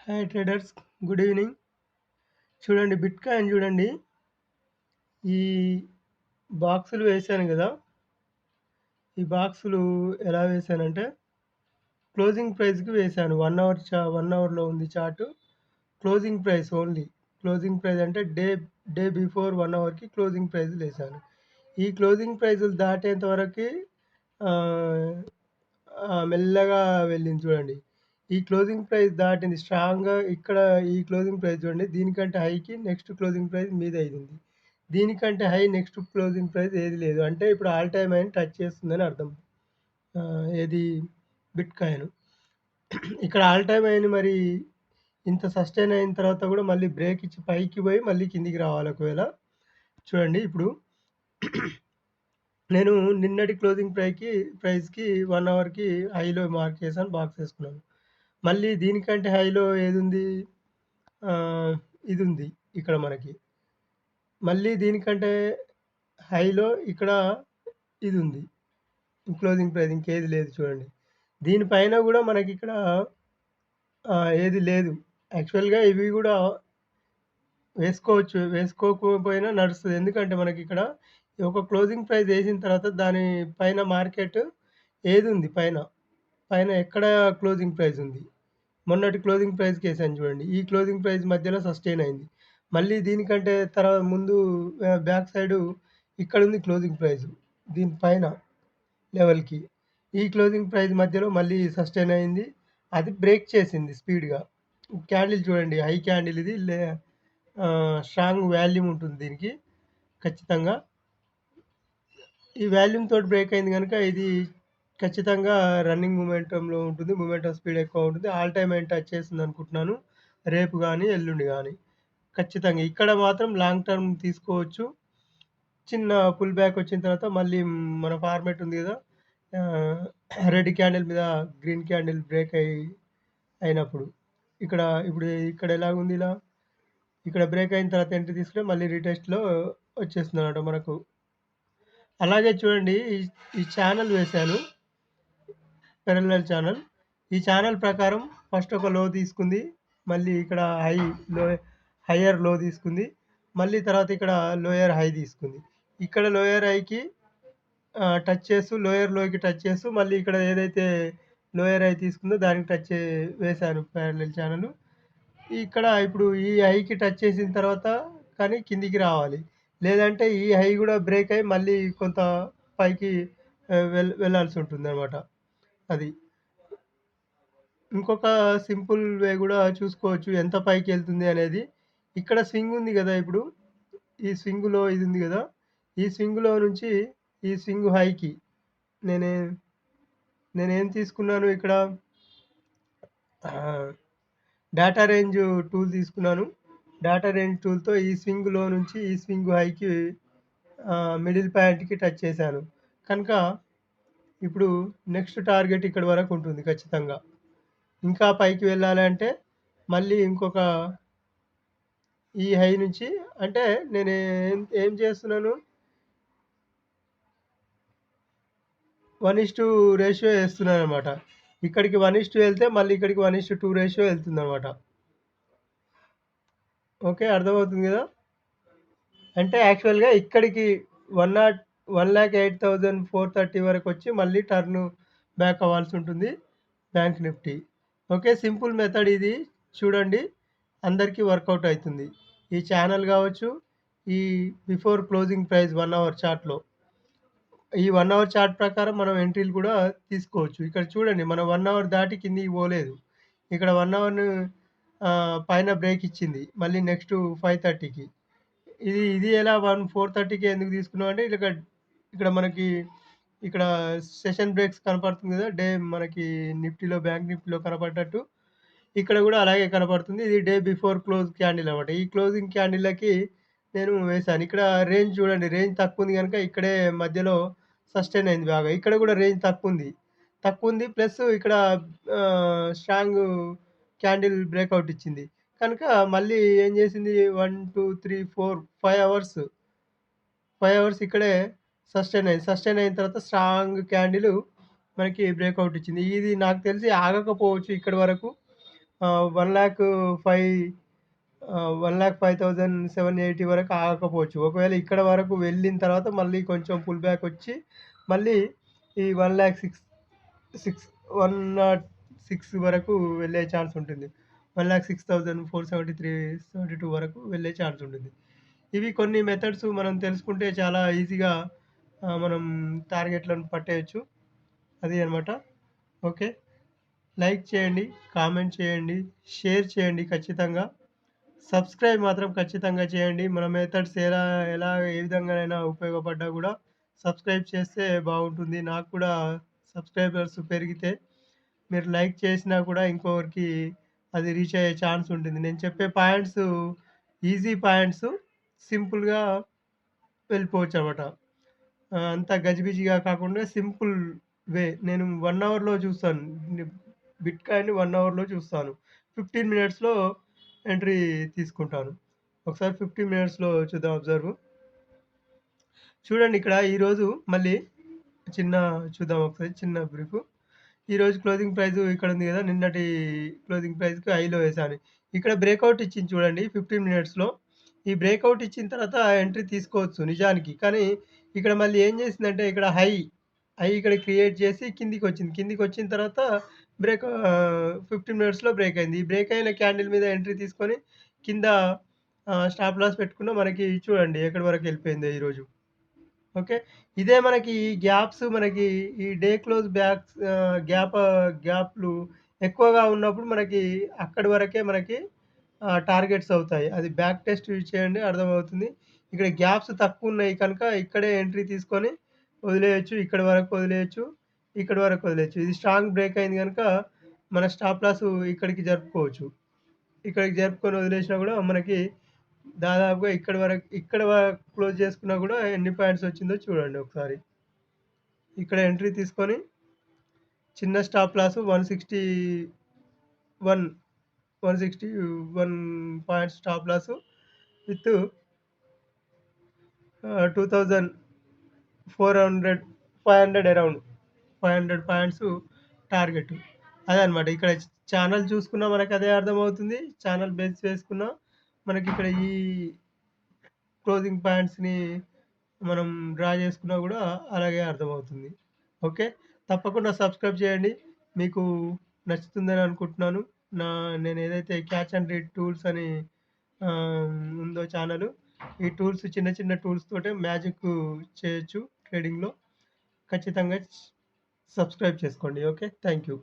Hi traders, good evening. చూడండి, bit coin చూడండి. ఈ బాక్సులు వేశాను కదా. ఈ బాక్సులు ఎలా వేశానంటే క్లోజింగ్ ప్రైస్కి వేశాను. 1 అవర్లో ఉంది chart. Closing price only. Closing price అంటే డే బిఫోర్ 1 అవర్కి క్లోజింగ్ ప్రైజ్లు వేశాను. ఈ క్లోజింగ్ ప్రైజులు దాటేంత వరకు మెల్లగా వెళ్ళింది చూడండి. ఈ క్లోజింగ్ ప్రైస్ దాటింది స్ట్రాంగ్‌గా. ఇక్కడ ఈ క్లోజింగ్ ప్రైస్ చూడండి. దీనికంటే హైకి నెక్స్ట్ క్లోజింగ్ ప్రైస్ మీద అయింది. దీనికంటే హై నెక్స్ట్ క్లోజింగ్ ప్రైస్ ఏది లేదు. అంటే ఇప్పుడు ఆల్ టైమ్ హైని టచ్ చేస్తుందని అర్థం. ఏది బిట్ కాయిన్. ఇక్కడ ఆల్ టైమ్ హైని మరి ఇంత సస్టైన్ అయిన తర్వాత కూడా మళ్ళీ బ్రేక్ ఇచ్చి పైకి పోయి మళ్ళీ కిందికి రావాలి. ఒకవేళ చూడండి, ఇప్పుడు నేను నిన్నటి క్లోజింగ్ ప్రైస్‌కి 1 అవర్‌కి హైలో మార్క్ చేశాను. బాక్స్ వేసుకున్నాను. మళ్ళీ దీనికంటే హైలో ఏదుంది? ఇదుంది ఇక్కడ మనకి. మళ్ళీ దీనికంటే హైలో ఇక్కడ ఇదుంది. క్లోజింగ్ ప్రైస్ ఇంకేది లేదు చూడండి. దీనిపైన గూడా మనకిక్కడ ఏది లేదు. యాక్చువల్‌గా ఇవి గూడా వేసుకోవచ్చు. వేసుకోకపోయినా నడుస్తది. ఎందుకంటే మనకిక్కడ ఒక క్లోజింగ్ ప్రైస్ ఏసిన తర్వాత దాని పైన మార్కెట్ ఏదుంది పైన? పైన ఎక్కడ క్లోజింగ్ ప్రైస్ ఉంది? మొన్నటి క్లోజింగ్ ప్రైస్‌కేసాను చూడండి. ఈ క్లోజింగ్ ప్రైస్ మధ్యలో సస్టైన్ అయింది. మళ్ళీ దీనికంటే ముందు బ్యాక్ సైడు ఇక్కడుంది క్లోజింగ్ ప్రైసు. దీని పైన లెవెల్‌కి. ఈ క్లోజింగ్ ప్రైస్ మధ్యలో మళ్ళీ సస్టైన్ అయింది. అది బ్రేక్ చేసింది స్పీడ్‌గా. క్యాండిల్ చూడండి, హై క్యాండిల్ ఇది. స్ట్రాంగ్ వాల్యూమ్ ఉంటుంది దీనికి ఖచ్చితంగా. ఈ వాల్యూమ్ తోటి బ్రేక్ అయింది గనుక ఇది ఖచ్చితంగా రన్నింగ్ మొమెంటంలో ఉంటుంది. మొమెంటం స్పీడ్ ఎక్కువ ఉంటుంది. ఆల్ టైమ్ హైని టచ్ చేసిందనుకుంటున్నాను. రేపు గానీ, ఎల్లుండి గానీ. ఖచ్చితంగా. ఇక్కడ మాత్రం లాంగ్ టర్మ్ తీసుకోవచ్చు. చిన్న పుల్ బ్యాక్ వచ్చిన తర్వాత మళ్ళీ మన ఫార్మాట్ ఉంది గదా. ఆహ్, రెడ్ క్యాండిల్ మీద గ్రీన్ క్యాండిల్ బ్రేక్ అయినప్పుడు. ఇప్పుడు ఇక్కడ ఎలాగుంది ఇలా. ఇక్కడ బ్రేక్ అయిన తర్వాత ఎంట్రీ తీసుకుంటే మళ్ళీ రీటెస్ట్‌లో వచ్చేస్తుందన్నమాట మనకు. అలాగే చూడండి, ఈ ఛానెల్ వేశాను. Parallel channel. ఈ ఛానెల్ ప్రకారం ఫస్ట్ ఒక లో తీసుకుంది. మళ్ళీ ఇక్కడ హయ్యర్ లో తీసుకుంది. మళ్ళీ తర్వాత ఇక్కడ లోయర్ హై తీసుకుంది. ఇక్కడ లోయర్ హైకి టచ్ చేస్తూ లోయర్ లోకి టచ్ చేస్తూ మళ్ళీ ఇక్కడ ఏదైతే లోయర్ హై తీసుకుందో దానికి వేశాను పారలెల్ ఛానెల్. ఇక్కడ ఇప్పుడు ఈ హైకి టచ్ చేసిన తర్వాత కానీ కిందికి రావాలి. లేదంటే ఈ హై గూడా బ్రేక్ అయ్యి మళ్ళీ కొంత పైకి వెళ్ళాల్సి ఉంటుందన్నమాట. అది. ఇంకొక సింపుల్ వే గూడా చూసుకోవచ్చు ఎంత పైకెళ్తుంది అనేది. ఇక్కడ స్వింగ్ ఉంది గదా ఇప్పుడు. ఈ స్వింగ్‌లో ఇది ఉంది గదా. ఈ స్వింగ్‌లో నుంచి ఈ స్వింగ్ హైకి నేనే నేనేం తీసుకున్నాను ఇక్కడ? డేటా రేంజ్ టూల్ తీసుకున్నాను. డేటా రేంజ్ టూల్‌తో ఈ స్వింగ్‌లో నుంచి ఈ స్వింగ్ హైకి మిడిల్ పాయింట్‌కి టచ్ చేశాను. కనుక ఇప్పుడు నెక్స్ట్ టార్గెట్ ఇక్కడి వరకు ఉంటుంది ఖచ్చితంగా. ఇంకా పైకి వెళ్ళాలంటే మళ్ళీ ఇంకొక ఈ హై నుంచి అంటే నేను ఏం చేస్తున్నాను? 1:2 రేషియో ఏస్తున్నాననమాట. ఇక్కడికి 1:2 వెళ్తే మళ్ళీ ఇక్కడికి 1:2 రేషియో వెళ్తుందనమాట. ఓకే. అర్థమవుతుంది గదా. అంటే యాక్చువల్‌గా ఇక్కడికి 1,08,430 వరకొచ్చి మళ్ళీ టర్న్ బ్యాక్ అవ్వాల్సి ఉంటుంది bank Nifty. Okay. Simple method ఇది. చూడండి, అందరికీ వర్కౌట్ అయితుంది. ఈ ఛానెల్ గావచ్చు, ఈ బిఫోర్ క్లోజింగ్ ప్రైస్ 1 అవర్ చార్ట్‌లో. ఈ 1 అవర్ చార్ట్ ప్రకారం మనం ఎంట్రీలు కూడా తీసుకోవచ్చు. ఇక్కడ చూడండి, మనం 1 అవర్ దాటి కిందికి పోలేదు. ఇక్కడ 1 అవర్‌ని పైన బ్రేక్ ఇచ్చింది. మళ్ళీ నెక్స్ట్ 5:30కి. ఇది ఎలా 4:30కి ఎందుకు తీసుకున్నాం అంటే ఇక్కడ మనకి ఇక్కడ సెషన్ బ్రేక్స్ కనపడుతుంది కదా. మనకి నిఫ్టీలో, బ్యాంక్ నిఫ్టీలో కనపడ్డట్టు ఇక్కడ కూడా అలాగే కనపడుతుంది. ఇది డే బిఫోర్ క్లోజ్ క్యాండిల్ అన్నమాట. ఈ క్లోజింగ్ క్యాండిల్‌లకి నేను వేశాను. ఇక్కడ రేంజ్ చూడండి, రేంజ్ తక్కువుంది గనుక ఇక్కడే మధ్యలో సస్టైన్ అయింది బాగా. ఇక్కడ కూడా రేంజ్ తక్కువుంది. ప్లస్ ఇక్కడ స్ట్రాంగ్ క్యాండిల్ బ్రేకౌట్ ఇచ్చింది. కనుక మళ్ళీ ఏం చేసింది 1, 2, 3, 4, 5 అవర్స్ 5 అవర్స్ ఇక్కడే సస్టైన్ అయింది. సస్టైన్ అయిన తర్వాత స్ట్రాంగ్ క్యాండిల్ మనకి బ్రేకౌట్ ఇచ్చింది. ఇది నాకు తెలిసి ఆగకపోవచ్చు ఇక్కడి వరకు. 1,05,000 1,05,780 వరకు ఆగకపోవచ్చు. ఒకవేళ ఇక్కడ వరకు వెళ్ళిన తర్వాత మళ్ళీ కొంచెం పుల్ బ్యాక్ వచ్చి మళ్ళీ ఈ 106 వరకు వెళ్ళే ఛాన్స్ ఉంటుంది. 1,06,473, 72 వరకు వెళ్ళే ఛాన్స్ ఉంటుంది. ఇవి కొన్ని మెథడ్స్ మనం తెలుసుకుంటే చాలా ఈజీగా మనం టార్గెట్‌లను పట్టేయొచ్చు. అది అన్నమాట. ఓకే. లైక్ చేయండి, కామెంట్ చేయండి, షేర్ చేయండి ఖచ్చితంగా. సబ్స్క్రైబ్ మాత్రం ఖచ్చితంగా చేయండి. మన మెథడ్స్ ఏ విధంగానైనా ఉపయోగపడ్డా గూడా సబ్స్క్రైబ్ చేస్తే బాగుంటుంది. నాకు కూడా సబ్స్క్రైబర్స్ పెరిగితే మీరు లైక్ చేసినా కూడా ఇంకొకరికి అది రీచ్ అయ్యే ఛాన్స్ ఉంటుంది. నేను చెప్పే పాయింట్స్ ఈజీ పాయింట్స్ సింపుల్‌గా వెళ్ళిపోవచ్చనమాట. అంత గజిబిజిగా కాకుండా సింపుల్ వే. నేను 1 అవర్‌లో చూస్తాను. బిట్‌కాయిన్‌ని 1 అవర్‌లో చూస్తాను. 15 మినిట్స్‌లో ఎంట్రీ తీసుకుంటాను. ఒకసారి 15 మినిట్స్‌లో చూద్దాం అబ్జర్వ్. చూడండి ఇక్కడ ఈరోజు మళ్ళీ చిన్న చూద్దాం ఒకసారి చిన్న బ్రీఫు. ఈరోజు క్లోజింగ్ ప్రైస్ ఇక్కడ ఉంది గదా! నిన్నటి క్లోజింగ్ ప్రైస్‌కి హైలో వేశాను. ఇక్కడ బ్రేకౌట్ ఇచ్చింది చూడండి 15 మినిట్స్‌లో. ఈ బ్రేకౌట్ ఇచ్చిన తర్వాత ఎంట్రీ తీసుకోవచ్చు నిజానికి. కానీ ఇక్కడ మళ్ళీ ఏం చేసిందంటే ఇక్కడ హై ఇక్కడ క్రియేట్ చేసి కిందికొచ్చింది. కిందికొచ్చిన తర్వాత 15 మినిట్స్‌లో బ్రేక్ అయింది. ఈ బ్రేక్ అయిన క్యాండిల్ మీద ఎంట్రీ తీసుకొని కింద స్టాప్ లాస్ పెట్టుకున్న మనకి చూడండి ఎక్కడి వరకు వెళ్ళిపోయిందో ఈరోజు. ఓకే. ఇదే మనకి ఈ గ్యాప్స్ మనకి ఈ డే క్లోజ్ గ్యాప్‌లు ఎక్కువగా ఉన్నప్పుడు మనకి అక్కడి వరకే మనకి టార్గెట్స్ అవుతాయి. అది బ్యాక్ టెస్ట్ యూజ్ చేయండి అర్థమవుతుంది. ఇక్కడ గ్యాప్స్ తక్కువున్నాయి కనుక ఇక్కడే ఎంట్రీ తీసుకొని వదిలేయొచ్చు. ఇక్కడి వరకు వదిలేయొచ్చు. ఇక్కడి వరకు వదిలేయొచ్చు. ఇది స్ట్రాంగ్ బ్రేక్ అయింది గనుక మన స్టాప్ లాస్ ఇక్కడికి జరుపుకోవచ్చు. ఇక్కడికి జరుపుకొని వదిలేసినా గూడా మనకి దాదాపుగా ఇక్కడ క్లోజ్ చేసుకున్నా గూడా ఎన్ని పాయింట్స్ వచ్చిందో చూడండి ఒకసారి. ఇక్కడ ఎంట్రీ తీసుకొని చిన్న stop loss 161 points stop loss with 2,400 500 around 500 points target. అదనమాట. ఇక్కడ ఛానెల్ చూసుకున్నా మనకదే అర్థమవుతుంది. ఛానెల్ బేస్ చేసుకున్నా మనకిక్కడ ఈ క్లోజింగ్ పాయింట్స్‌ని మనం డ్రా చేసుకున్నా గూడా అలాగే అర్థమవుతుంది. ఓకే. తప్పకుండా సబ్స్క్రైబ్ చేయండి. మీకు నచ్చుతుందని అనుకుంటున్నాను. నా నేనేదైతే క్యాచ్ అండ్ రీడ్ టూల్స్ అని ఉందో ఛానలు. ఈ టూల్స్ చిన్న చిన్న టూల్స్ తోటే మ్యాజిక్ చేయొచ్చు ట్రేడింగ్‌లో. ఖచ్చితంగా సబ్స్క్రైబ్ చేసుకోండి. ఓకే. Thank you.